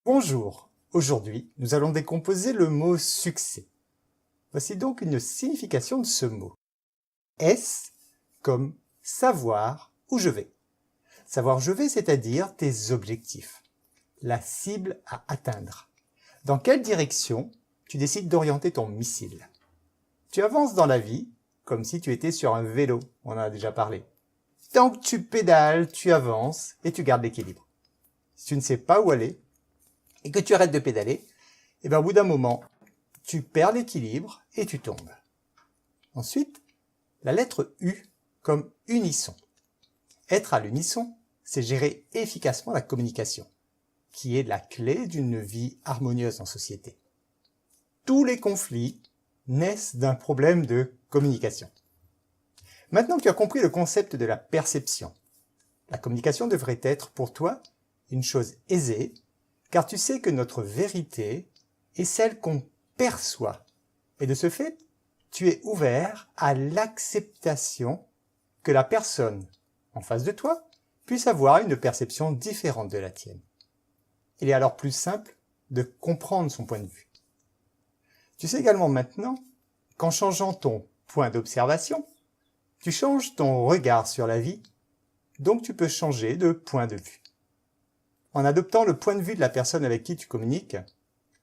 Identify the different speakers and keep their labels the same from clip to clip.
Speaker 1: Bonjour, aujourd'hui nous allons décomposer le mot succès. Voici donc une signification de ce mot. S comme savoir où je vais. Savoir où je vais, c'est-à-dire tes objectifs, la cible à atteindre. Dans quelle direction tu décides d'orienter ton missile. Tu avances dans la vie comme si tu étais sur un vélo, on en a déjà parlé. Tant que tu pédales, tu avances et tu gardes l'équilibre. Si tu ne sais pas où aller, et que tu arrêtes de pédaler, et bien au bout d'un moment, tu perds l'équilibre et tu tombes. Ensuite, la lettre U comme unisson. Être à l'unisson, c'est gérer efficacement la communication, qui est la clé d'une vie harmonieuse en société. Tous les conflits naissent d'un problème de communication. Maintenant que tu as compris le concept de la perception, la communication devrait être pour toi une chose aisée, car tu sais que notre vérité est celle qu'on perçoit. Et de ce fait, tu es ouvert à l'acceptation que la personne en face de toi puisse avoir une perception différente de la tienne. Il est alors plus simple de comprendre son point de vue. Tu sais également maintenant qu'en changeant ton point d'observation, tu changes ton regard sur la vie, donc tu peux changer de point de vue. En adoptant le point de vue de la personne avec qui tu communiques,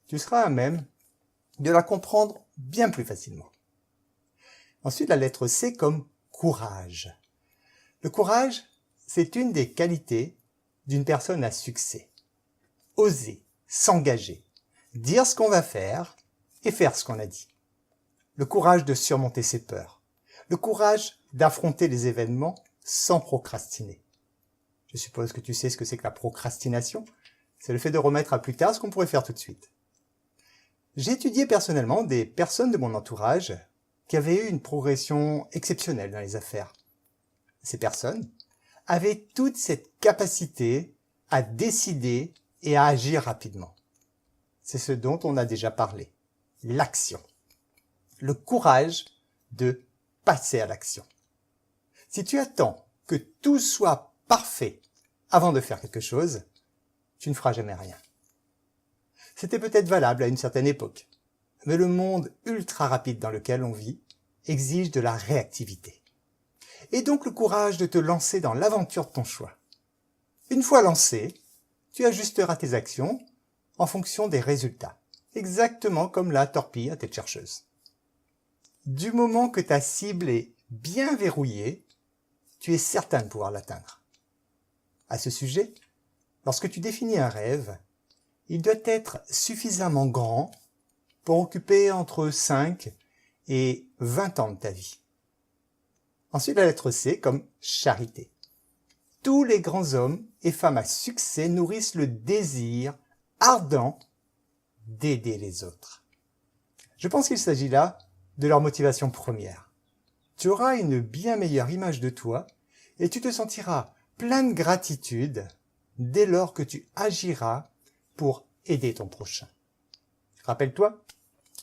Speaker 1: tu seras à même de la comprendre bien plus facilement. Ensuite, la lettre C comme courage. Le courage, c'est une des qualités d'une personne à succès. Oser, s'engager, dire ce qu'on va faire et faire ce qu'on a dit. Le courage de surmonter ses peurs. Le courage d'affronter les événements sans procrastiner. Je suppose que tu sais ce que c'est que la procrastination. C'est le fait de remettre à plus tard ce qu'on pourrait faire tout de suite. J'ai étudié personnellement des personnes de mon entourage qui avaient eu une progression exceptionnelle dans les affaires. Ces personnes avaient toute cette capacité à décider et à agir rapidement. C'est ce dont on a déjà parlé, l'action. Le courage de passer à l'action. Si tu attends que tout soit parfait avant de faire quelque chose, tu ne feras jamais rien. C'était peut-être valable à une certaine époque, mais le monde ultra rapide dans lequel on vit exige de la réactivité. Et donc le courage de te lancer dans l'aventure de ton choix. Une fois lancé, tu ajusteras tes actions en fonction des résultats, exactement comme la torpille à tête chercheuse. Du moment que ta cible est bien verrouillée, tu es certain de pouvoir l'atteindre. À ce sujet, lorsque tu définis un rêve, il doit être suffisamment grand pour occuper entre 5 et 20 ans de ta vie. Ensuite, la lettre C comme charité. Tous les grands hommes et femmes à succès nourrissent le désir ardent d'aider les autres. Je pense qu'il s'agit là de leur motivation première. Tu auras une bien meilleure image de toi et tu te sentiras plein de gratitude dès lors que tu agiras pour aider ton prochain. Rappelle-toi,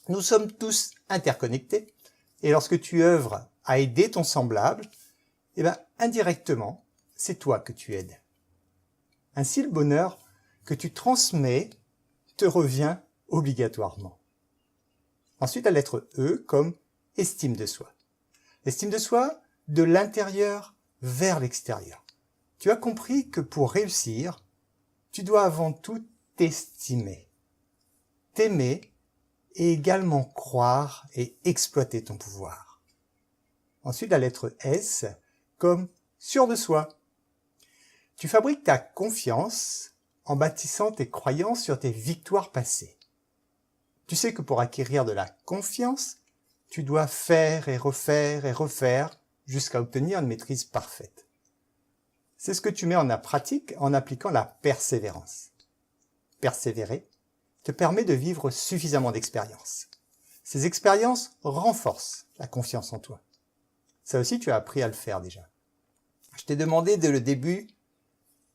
Speaker 1: nous sommes tous interconnectés et lorsque tu œuvres à aider ton semblable, indirectement, c'est toi que tu aides. Ainsi, le bonheur que tu transmets te revient obligatoirement. Ensuite, la lettre E comme estime de soi. L'estime de soi de l'intérieur vers l'extérieur. Tu as compris que pour réussir, tu dois avant tout t'estimer, t'aimer et également croire et exploiter ton pouvoir. Ensuite, la lettre S comme sûr de soi. Tu fabriques ta confiance en bâtissant tes croyances sur tes victoires passées. Tu sais que pour acquérir de la confiance, tu dois faire et refaire jusqu'à obtenir une maîtrise parfaite. C'est ce que tu mets en pratique en appliquant la persévérance. Persévérer te permet de vivre suffisamment d'expériences. Ces expériences renforcent la confiance en toi. Ça aussi, tu as appris à le faire déjà. Je t'ai demandé dès le début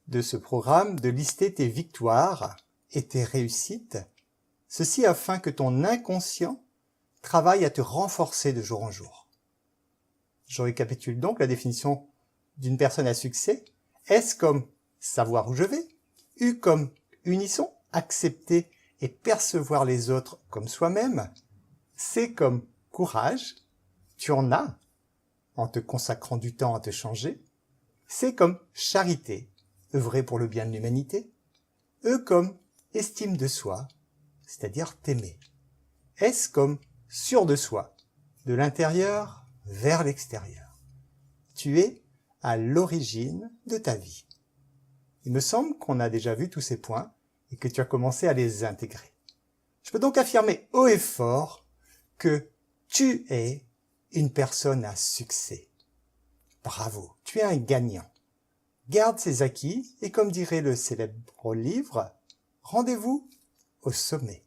Speaker 1: de ce programme de lister tes victoires et tes réussites, ceci afin que ton inconscient travaille à te renforcer de jour en jour. Je récapitule donc la définition d'une personne à succès. S comme savoir où je vais, U comme unisson, accepter et percevoir les autres comme soi-même. C comme courage, tu en as en te consacrant du temps à te changer. C comme charité, œuvrer pour le bien de l'humanité. E comme estime de soi, c'est-à-dire t'aimer. S comme sûr de soi, de l'intérieur vers l'extérieur. Tu es à l'origine de ta vie. Il me semble qu'on a déjà vu tous ces points et que tu as commencé à les intégrer. Je peux donc affirmer haut et fort que tu es une personne à succès. Bravo, tu es un gagnant. Garde ces acquis et comme dirait le célèbre livre, rendez-vous au sommet.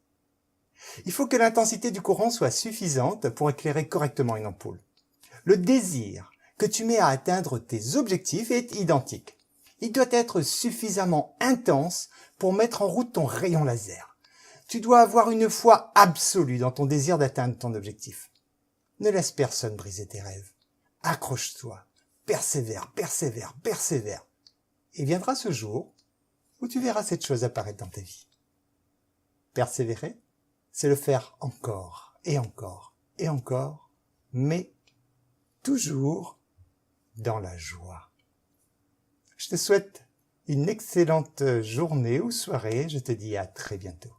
Speaker 1: Il faut que l'intensité du courant soit suffisante pour éclairer correctement une ampoule. Le désir que tu mets à atteindre tes objectifs est identique. Il doit être suffisamment intense pour mettre en route ton rayon laser. Tu dois avoir une foi absolue dans ton désir d'atteindre ton objectif. Ne laisse personne briser tes rêves. Accroche-toi, persévère, persévère, persévère. Et viendra ce jour où tu verras cette chose apparaître dans ta vie. Persévérer, c'est le faire encore et encore et encore, mais toujours dans la joie. Je te souhaite une excellente journée ou soirée. Je te dis à très bientôt.